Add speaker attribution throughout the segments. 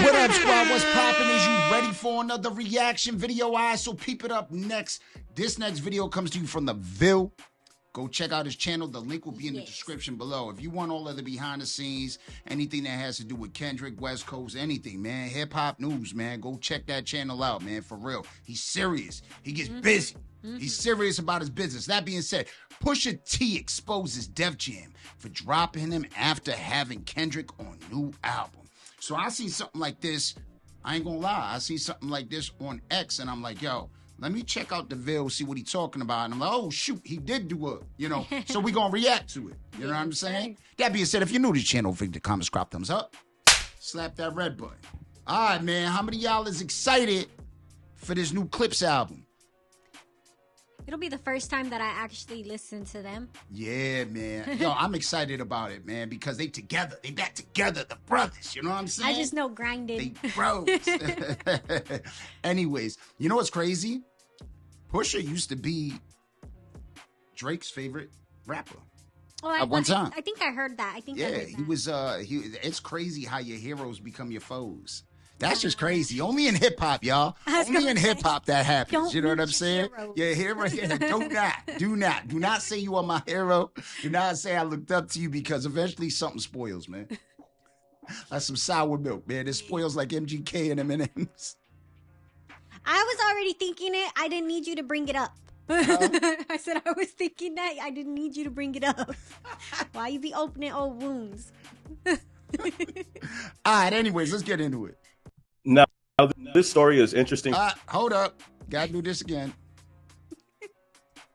Speaker 1: What up, squad? What's poppin'? Is you ready for another reaction video? All right, so peep it up next. This next video comes to you from the Ville. Go check out his channel. The link will be in the description below. If you want all of the behind the scenes, anything that has to do with Kendrick, West Coast, anything, man, hip hop news, man, go check that channel out, man, for real. He's serious. He gets busy. He's serious about his business. That being said, Pusha T exposes Def Jam for dropping him after having Kendrick on new album. So I see something like this. I ain't gonna lie. I see something like this on X, and I'm like, yo, let me check out the Ville, see what he's talking about. And I'm like, oh, shoot, he did do it, so we gonna react to it. You know what I'm saying? That being said, if you're new to the channel, forget to comment, subscribe, thumbs up. Slap that red button. All right, man. How many of y'all is excited for this new Clipse album?
Speaker 2: It'll be the first time that I actually listen to them.
Speaker 1: Yeah, man. Yo, I'm excited about it, man, because they together. They back together, the brothers. You know what I'm saying?
Speaker 2: I just know grinding.
Speaker 1: They bros. Anyways, you know what's crazy? Pusha used to be Drake's favorite rapper.
Speaker 2: Oh,
Speaker 1: at one time.
Speaker 2: I think I heard that. I think I heard that.
Speaker 1: He was. It's crazy how your heroes become your foes. That's just crazy. Only in hip hop, y'all. Only in hip hop that happens. You know what I'm saying? Your hero. Yeah, do not say you are my hero. Do not say I looked up to you, because eventually something spoils, man. Like some sour milk, man. It spoils like MGK and M&M's.
Speaker 2: I was already thinking it. I didn't need you to bring it up. I said I was thinking that. I didn't need you to bring it up. Why you be opening old wounds?
Speaker 1: All right, anyways, let's get into it.
Speaker 3: Now, this story is interesting.
Speaker 1: Hold up. Gotta do this again.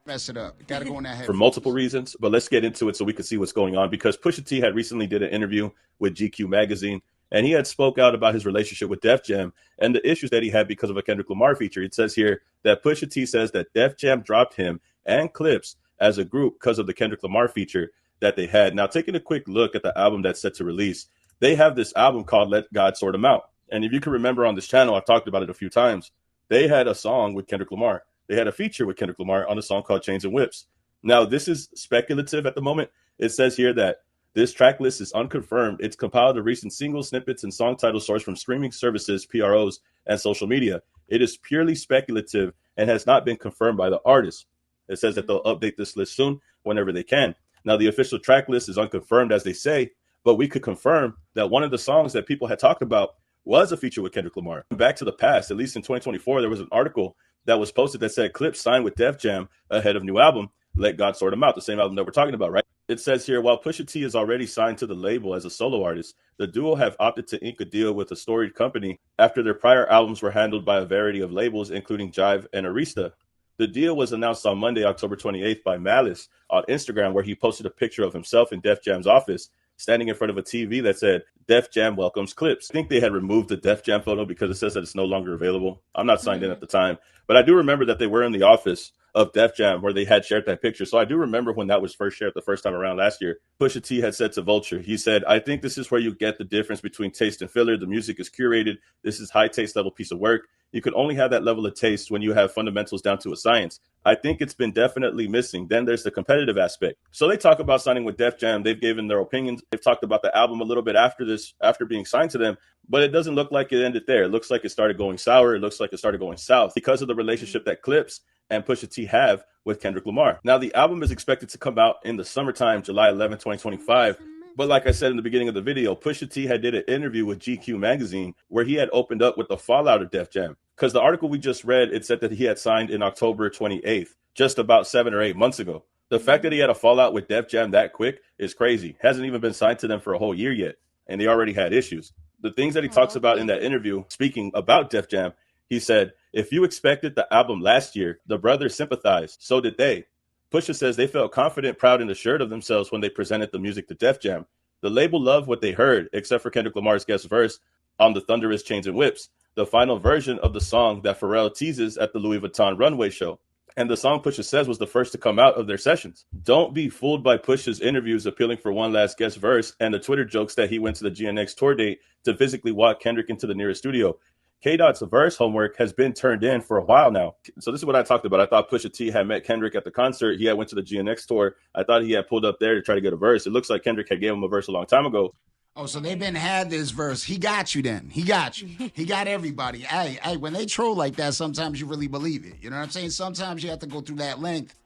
Speaker 1: Mess it up. Gotta go in that head.
Speaker 3: For multiple reasons, but let's get into it so we can see what's going on. Because Pusha T had recently did an interview with GQ magazine, and he had spoke out about his relationship with Def Jam and the issues that he had because of a Kendrick Lamar feature. It says here that Pusha T says that Def Jam dropped him and Clipse as a group because of the Kendrick Lamar feature that they had. Now, taking a quick look at the album that's set to release, they have this album called Let God Sort 'Em Out. And if you can remember on this channel, I've talked about it a few times. They had a song with Kendrick Lamar. They had a feature with Kendrick Lamar on a song called Chains and Whips. Now, this is speculative at the moment. It says here that this track list is unconfirmed. It's compiled of recent single snippets and song titles sourced from streaming services, PROs, and social media. It is purely speculative and has not been confirmed by the artist. It says that they'll update this list soon whenever they can. Now, the official track list is unconfirmed, as they say, but we could confirm that one of the songs that people had talked about was a feature with Kendrick Lamar. Back to the past, at least in 2024, there was an article that was posted that said Clipse signed with Def Jam ahead of new album, Let God Sort 'Em Out, the same album that we're talking about, right? It says here, while Pusha T is already signed to the label as a solo artist, the duo have opted to ink a deal with a storied company after their prior albums were handled by a variety of labels, including Jive and Arista. The deal was announced on Monday, October 28th by Malice on Instagram, where he posted a picture of himself in Def Jam's office, standing in front of a TV that said, Def Jam welcomes Clipse. I think they had removed the Def Jam photo because it says that it's no longer available. I'm not signed in at the time, but I do remember that they were in the office of Def Jam where they had shared that picture. So I do remember when that was first shared the first time around last year. Pusha T had said to Vulture, he said, I think this is where you get the difference between taste and filler. The music is curated. This is high taste level piece of work. You can only have that level of taste when you have fundamentals down to a science. I think it's been definitely missing. Then there's the competitive aspect. So they talk about signing with Def Jam. They've given their opinions. They've talked about the album a little bit after this, after being signed to them, but it doesn't look like it ended there. It looks like it started going sour. It looks like it started going south because of the relationship that Clipse and Pusha T have with Kendrick Lamar. Now, the album is expected to come out in the summertime, July 11, 2025. But like I said in the beginning of the video, Pusha T had did an interview with GQ magazine where he had opened up with the fallout of Def Jam. Because the article we just read, it said that he had signed in October 28th, just about 7 or 8 months ago. The fact that he had a fallout with Def Jam that quick is crazy. Hasn't even been signed to them for a whole year yet, and they already had issues. The things that he talks about in that interview, speaking about Def Jam, he said, if you expected the album last year, the brothers sympathized. So did they. Pusha says they felt confident, proud, and assured of themselves when they presented the music to Def Jam. The label loved what they heard, except for Kendrick Lamar's guest verse on the thunderous Chains and Whips, the final version of the song that Pharrell teases at the Louis Vuitton runway show. And the song Pusha says was the first to come out of their sessions. Don't be fooled by Pusha's interviews appealing for one last guest verse and the Twitter jokes that he went to the GNX tour date to physically walk Kendrick into the nearest studio. K-Dot's verse homework has been turned in for a while now. So this is what I talked about. I thought Pusha T had met Kendrick at the concert. He had went to the GNX tour. I thought he had pulled up there to try to get a verse. It looks like Kendrick had gave him a verse a long time ago.
Speaker 1: Oh, so they've been had this verse. He got you then. He got you. He got everybody. Hey, when they troll like that, sometimes you really believe it. You know what I'm saying? Sometimes you have to go through that length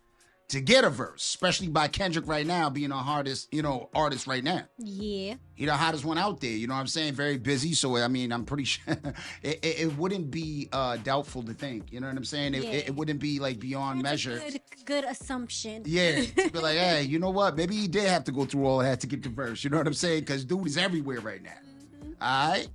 Speaker 1: to get a verse, especially by Kendrick right now being the hardest, artist right now.
Speaker 2: Yeah.
Speaker 1: He the hottest one out there. You know what I'm saying? Very busy. So, I mean, I'm pretty sure it wouldn't be doubtful to think. You know what I'm saying? It wouldn't be like beyond measure.
Speaker 2: Good assumption.
Speaker 1: Yeah. To be like, hey, you know what? Maybe he did have to go through all that to get the verse. You know what I'm saying? Because dude is everywhere right now. All right?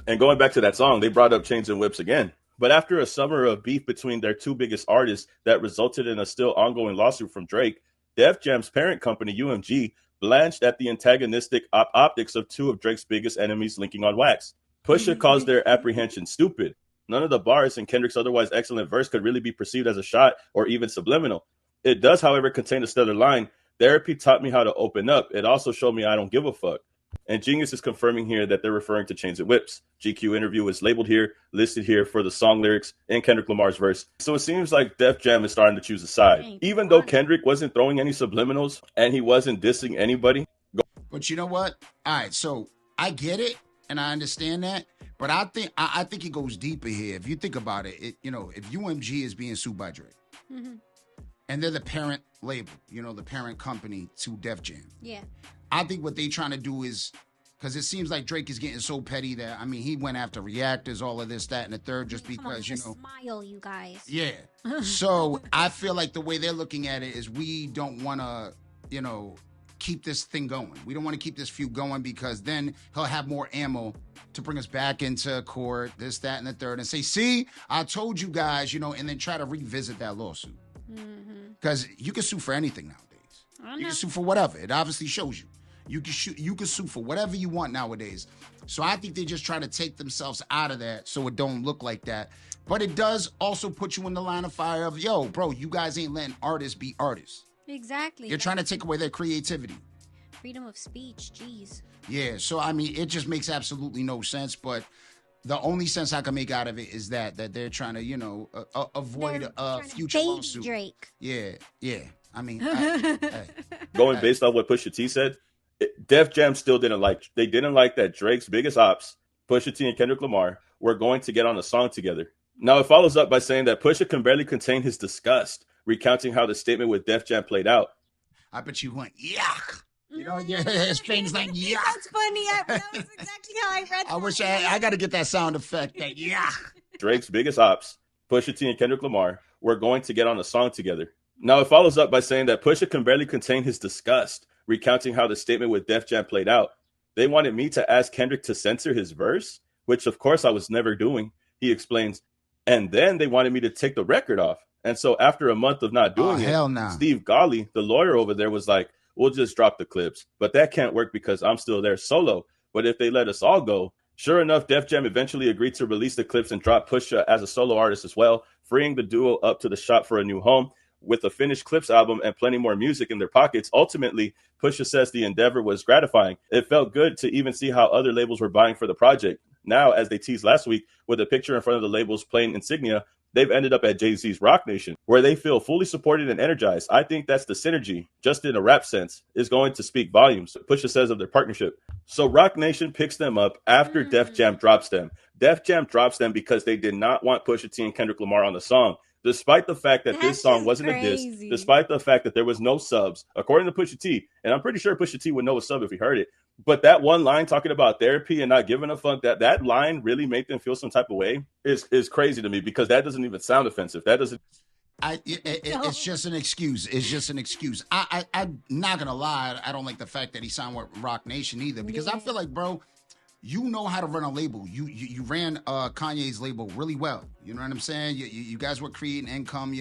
Speaker 3: And going back to that song, they brought up Chains and Whips again. But after a summer of beef between their two biggest artists that resulted in a still ongoing lawsuit from Drake, Def Jam's parent company, UMG, blanched at the antagonistic optics of two of Drake's biggest enemies linking on wax. Pusha calls their apprehension stupid. None of the bars in Kendrick's otherwise excellent verse could really be perceived as a shot or even subliminal. It does, however, contain a stellar line. Therapy taught me how to open up. It also showed me I don't give a fuck. And Genius is confirming here that they're referring to Chains and Whips. GQ interview is labeled here, listed here for the song lyrics in Kendrick Lamar's verse. So it seems like Def Jam is starting to choose a side. Even though Kendrick wasn't throwing any subliminals and he wasn't dissing anybody.
Speaker 1: But you know what? All right, so I get it and I understand that. But I think it goes deeper here. If you think about it, if UMG is being sued by Drake, and they're the parent label, the parent company to Def Jam.
Speaker 2: Yeah.
Speaker 1: I think what they trying to do is, because it seems like Drake is getting so petty that, I mean, he went after reactors, all of this, that, and the third, just because,
Speaker 2: Smile, you guys.
Speaker 1: Yeah. So I feel like the way they're looking at it is we don't want to, keep this thing going. We don't want to keep this feud going because then he'll have more ammo to bring us back into court, this, that, and the third, and say, see, I told you guys, and then try to revisit that lawsuit. Because you can sue for anything nowadays. You can sue for whatever. It obviously shows you. You can sue for whatever you want nowadays. So I think they just try to take themselves out of that so it don't look like that. But it does also put you in the line of fire of, yo, bro, you guys ain't letting artists be artists.
Speaker 2: Exactly.
Speaker 1: You're trying to take away their creativity.
Speaker 2: Freedom of speech, jeez.
Speaker 1: Yeah, so I mean, it just makes absolutely no sense. But the only sense I can make out of it is that they're trying to, avoid a future lawsuit.
Speaker 2: Drake.
Speaker 1: Yeah. I mean,
Speaker 3: going based on what Pusha T said, Def Jam still didn't like that Drake's biggest ops, Pusha T and Kendrick Lamar, were going to get on a song together. Now it follows up by saying that Pusha can barely contain his disgust, recounting how the statement with Def Jam played out.
Speaker 1: I bet you went, yuck. His face like, yuck.
Speaker 2: That's funny. That was exactly how I read that.
Speaker 1: I wish I got to get that sound effect, that yuck.
Speaker 3: Drake's biggest ops, Pusha T and Kendrick Lamar, were going to get on a song together. Now it follows up by saying that Pusha can barely contain his disgust, recounting how the statement with Def Jam played out. They wanted me to ask Kendrick to censor his verse, which of course I was never doing, he explains. And then they wanted me to take the record off. And so after a month of not doing Steve Golly, the lawyer over there, was like, we'll just drop the clips. But that can't work because I'm still there solo. But if they let us all go, sure enough, Def Jam eventually agreed to release the clips and drop Pusha as a solo artist as well, freeing the duo up to the shop for a new home. With a finished Clipse album and plenty more music in their pockets, ultimately, Pusha says the endeavor was gratifying. It felt good to even see how other labels were buying for the project. Now, as they teased last week, with a picture in front of the label's plain insignia, they've ended up at Jay-Z's Rock Nation, where they feel fully supported and energized. I think that's the synergy, just in a rap sense, is going to speak volumes, Pusha says of their partnership. So Rock Nation picks them up after Def Jam drops them. Def Jam drops them because they did not want Pusha T and Kendrick Lamar on the song. Despite the fact that this song wasn't a diss, despite the fact that there was no subs, according to Pusha T, and I'm pretty sure Pusha T would know a sub if he heard it, but that one line talking about therapy and not giving a fuck, that line really made them feel some type of way is crazy to me, because that doesn't even sound offensive. That doesn't.
Speaker 1: It's just an excuse. It's just an excuse. I'm not gonna lie. I don't like the fact that he signed with Rock Nation either, because I feel like, bro, you know how to run a label. You ran Kanye's label really well. You know what I'm saying? You guys were creating income,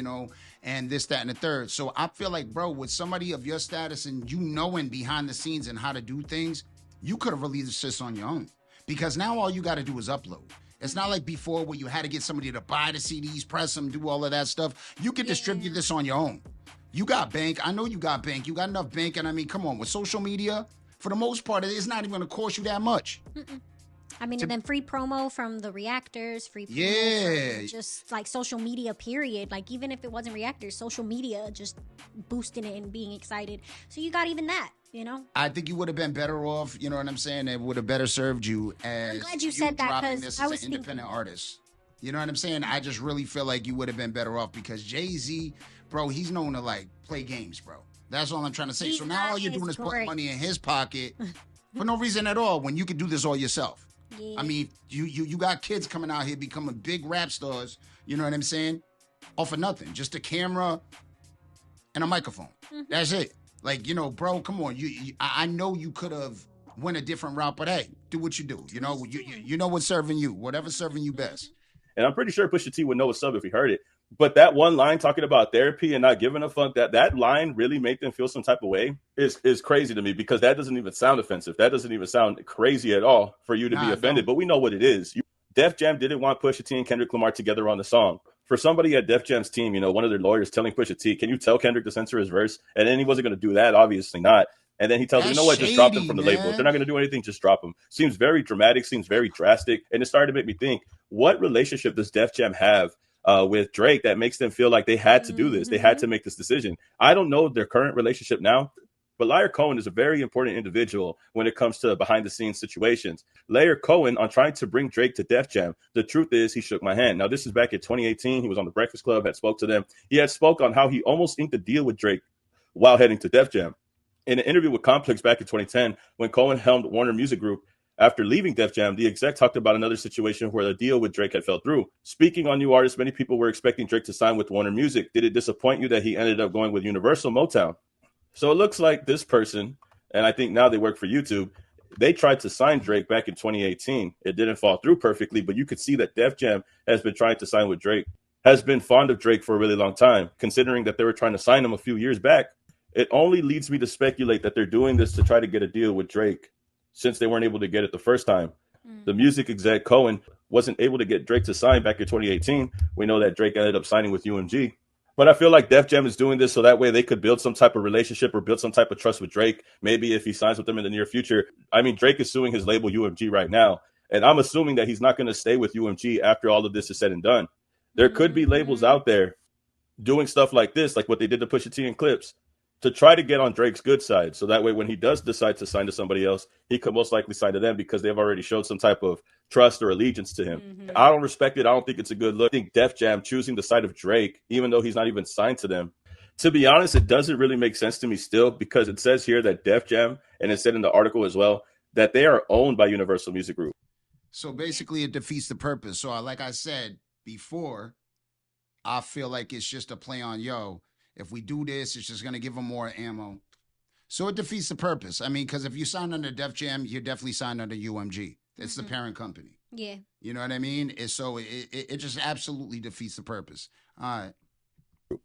Speaker 1: and this, that, and the third. So I feel like, bro, with somebody of your status and you knowing behind the scenes and how to do things, you could have released this on your own. Because now all you got to do is upload. It's not like before where you had to get somebody to buy the CDs, press them, do all of that stuff. You can distribute this on your own. You got bank. I know you got bank. You got enough bank. And I mean, come on, with social media, for the most part, it's not even going to cost you that much.
Speaker 2: I mean, and then free promo from the reactors, free promo from just like social media, period. Like, even if it wasn't reactors, social media, just boosting it and being excited. So you got even that. You know?
Speaker 1: I think you would have been better off, you know what I'm saying? It would have better served you as
Speaker 2: I'm glad you said that,
Speaker 1: dropping
Speaker 2: 'cause
Speaker 1: this
Speaker 2: I
Speaker 1: as
Speaker 2: was
Speaker 1: an independent artist. You know what I'm saying? I just really feel like you would have been better off because Jay-Z, bro, he's known to like play games, bro. That's all I'm trying to say. So now all you're doing is putting money in his pocket for no reason at all when you could do this all yourself.
Speaker 2: Yeah.
Speaker 1: I mean, you got kids coming out here becoming big rap stars, you know what I'm saying? All for nothing. Just a camera and a microphone. That's it. Like, you know, bro, come on. I know you could have went a different route, but hey, do what you do. You know, you know what's serving you, whatever's serving you best.
Speaker 3: And I'm pretty sure Pusha T would know what's up if he heard it. But that one line talking about therapy and not giving a fuck, that line really made them feel some type of way is crazy to me because that doesn't even sound offensive. That doesn't even sound crazy at all for you to be offended. But we know what it is. Def Jam didn't want Pusha T and Kendrick Lamar together on the song. For somebody at Def Jam's team, you know, one of their lawyers telling Pusha T, can you tell Kendrick to censor his verse? And then he wasn't going to do that, obviously not. And then he tells him, you know what, just drop him from the label. If they're not going to do anything, just drop him. Seems very dramatic, seems very drastic. And it started to make me think, what relationship does Def Jam have with Drake that makes them feel like they had to do this? They had to make this decision. I don't know their current relationship now, but Layer Cohen is a very important individual when it comes to behind-the-scenes situations. Layer Cohen, on trying to bring Drake to Def Jam, the truth is he shook my hand. Now, this is back in 2018. He was on The Breakfast Club, had spoke to them. He had spoke on how he almost inked a deal with Drake while heading to Def Jam. In an interview with Complex back in 2010, when Cohen helmed Warner Music Group, after leaving Def Jam, the exec talked about another situation where the deal with Drake had fell through. Speaking on new artists, many people were expecting Drake to sign with Warner Music. Did it disappoint you that he ended up going with Universal Motown? So it looks like this person, and I think now they work for YouTube, they tried to sign Drake back in 2018. It didn't fall through perfectly, but you could see that Def Jam has been trying to sign with Drake, has been fond of Drake for a really long time, considering that they were trying to sign him a few years back. It only leads me to speculate that they're doing this to try to get a deal with Drake since they weren't able to get it the first time. The music exec Cohen wasn't able to get Drake to sign back in 2018. We know that Drake ended up signing with UMG. But I feel like Def Jam is doing this so that way they could build some type of relationship or build some type of trust with Drake. Maybe if he signs with them in the near future. I mean, Drake is suing his label UMG right now. And I'm assuming that he's not going to stay with UMG after all of this is said and done. There could be labels out there doing stuff like this, like what they did to Pusha T and Clipse, to try to get on Drake's good side. So that way, when he does decide to sign to somebody else, he could most likely sign to them because they've already showed some type of trust or allegiance to him. I don't respect it. I don't think it's a good look. I think Def Jam choosing the side of Drake, even though he's not even signed to them, to be honest, it doesn't really make sense to me still because it says here that Def Jam, and it said in the article as well, that they are owned by Universal Music Group.
Speaker 1: So basically, it defeats the purpose. So like I said before, I feel like it's just a play on, if we do this, it's just going to give them more ammo. So it defeats the purpose. I mean, because if you sign under Def Jam, you're definitely signed under UMG. It's the parent company.
Speaker 2: Yeah.
Speaker 1: You know what I mean? It just absolutely defeats the purpose. All right.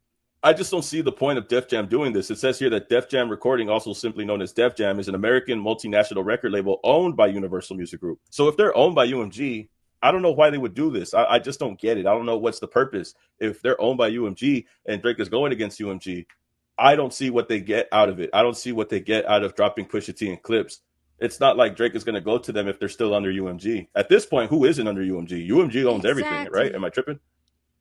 Speaker 3: I just don't see the point of Def Jam doing this. It says here that Def Jam Recording, also simply known as Def Jam, is an American multinational record label owned by Universal Music Group. So if they're owned by UMG, I don't know why they would do this. I just don't get it. I don't know what's the purpose. If they're owned by UMG and Drake is going against UMG, I don't see what they get out of it. I don't see what they get out of dropping Pusha T and Clipse. It's not like Drake is going to go to them if they're still under UMG. At this point, who isn't under UMG? UMG owns everything, right? Am I tripping?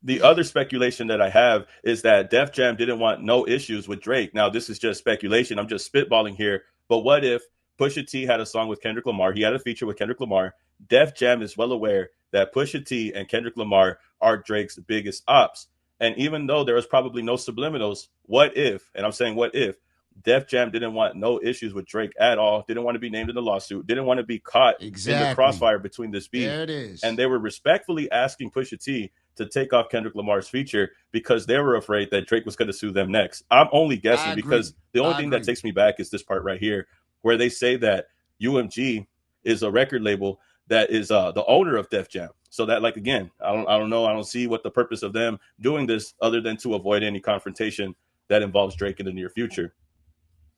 Speaker 3: The other speculation that I have is that Def Jam didn't want no issues with Drake. Now, this is just speculation. I'm just spitballing here. But what if Pusha T had a song with Kendrick Lamar? He had a feature with Kendrick Lamar. Def Jam is well aware that Pusha T and Kendrick Lamar are Drake's biggest ops. And even though there was probably no subliminals, what if, and I'm saying what if, Def Jam didn't want no issues with Drake at all, didn't want to be named in the lawsuit, didn't want to be caught in the crossfire between this beef.
Speaker 1: There it is.
Speaker 3: And they were respectfully asking Pusha T to take off Kendrick Lamar's feature because they were afraid that Drake was going to sue them next. I'm only guessing because the only thing that takes me back is this part right here, where they say that UMG is a record label that is the owner of Def Jam. So that, like, again, I don't know. I don't see what the purpose of them doing this other than to avoid any confrontation that involves Drake in the near future.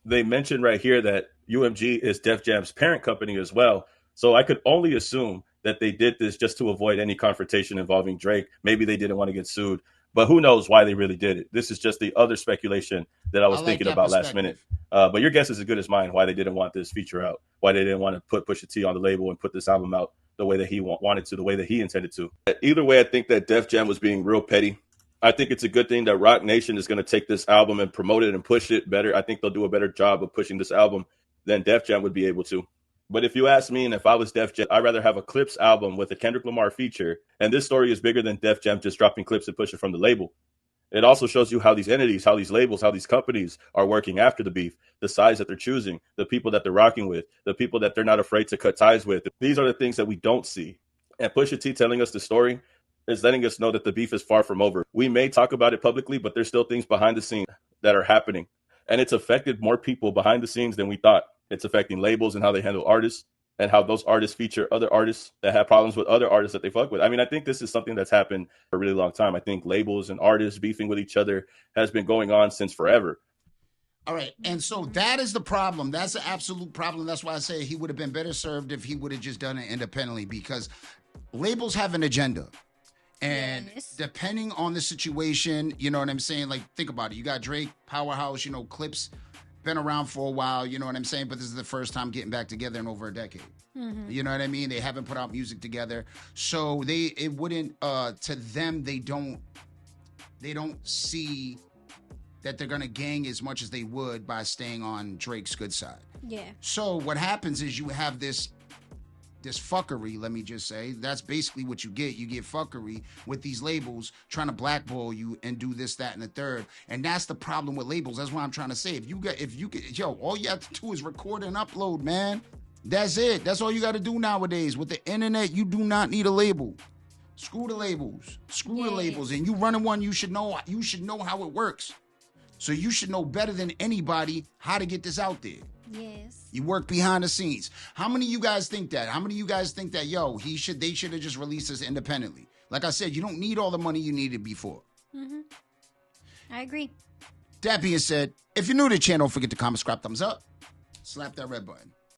Speaker 3: They mentioned right here that UMG is Def Jam's parent company as well. So I could only assume that they did this just to avoid any confrontation involving Drake. Maybe they didn't want to get sued, but who knows why they really did it. This is just the other speculation that I was thinking about last minute. But your guess is as good as mine why they didn't want this feature out, why they didn't want to put Pusha T on the label and put this album out the way that he wanted to, the way that he intended to. Either way, I think that Def Jam was being real petty. I think it's a good thing that Rock Nation is going to take this album and promote it and push it better. I think they'll do a better job of pushing this album than Def Jam would be able to. But if you ask me, and if I was Def Jam, I'd rather have a Clipse album with a Kendrick Lamar feature. And this story is bigger than Def Jam just dropping Clipse and pushing from the label. It also shows you how these entities, how these labels, how these companies are working after the beef, the sides that they're choosing, the people that they're rocking with, the people that they're not afraid to cut ties with. These are the things that we don't see. And Pusha T telling us the story is letting us know that the beef is far from over. We may talk about it publicly, but there's still things behind the scenes that are happening. And it's affected more people behind the scenes than we thought. It's affecting labels and how they handle artists and how those artists feature other artists that have problems with other artists that they fuck with. I mean, I think this is something that's happened for a really long time. I think labels and artists beefing with each other has been going on since forever.
Speaker 1: All right. And so that is the problem. That's the absolute problem. That's why I say he would have been better served if he would have just done it independently, because labels have an agenda. And depending on the situation, you know what I'm saying? Like, think about it. You got Drake, Powerhouse, you know, Clipse, been around for a while, you know what I'm saying? But this is the first time getting back together in over a decade. Mm-hmm. You know what I mean? They haven't put out music together. So it wouldn't, to them, they don't see that they're going to gang as much as they would by staying on Drake's good side.
Speaker 2: Yeah.
Speaker 1: So what happens is you have this fuckery, let me just say. That's basically what you get. You get fuckery with these labels trying to blackball you and do this, that, and the third. And that's the problem with labels. That's what I'm trying to say. If you get, all you have to do is record and upload, man. That's it. That's all you got to do nowadays. With the internet, you do not need a label. Screw the labels. Screw the labels. And you running one, you should know how it works. So you should know better than anybody how to get this out there.
Speaker 2: Yes.
Speaker 1: You work behind the scenes. How many of you guys think that? How many of you guys think that, they should have just released this independently? Like I said, you don't need all the money you needed before.
Speaker 2: Mm-hmm. I agree.
Speaker 1: That being said, if you're new to the channel, don't forget to comment, subscribe, thumbs up, slap that red button.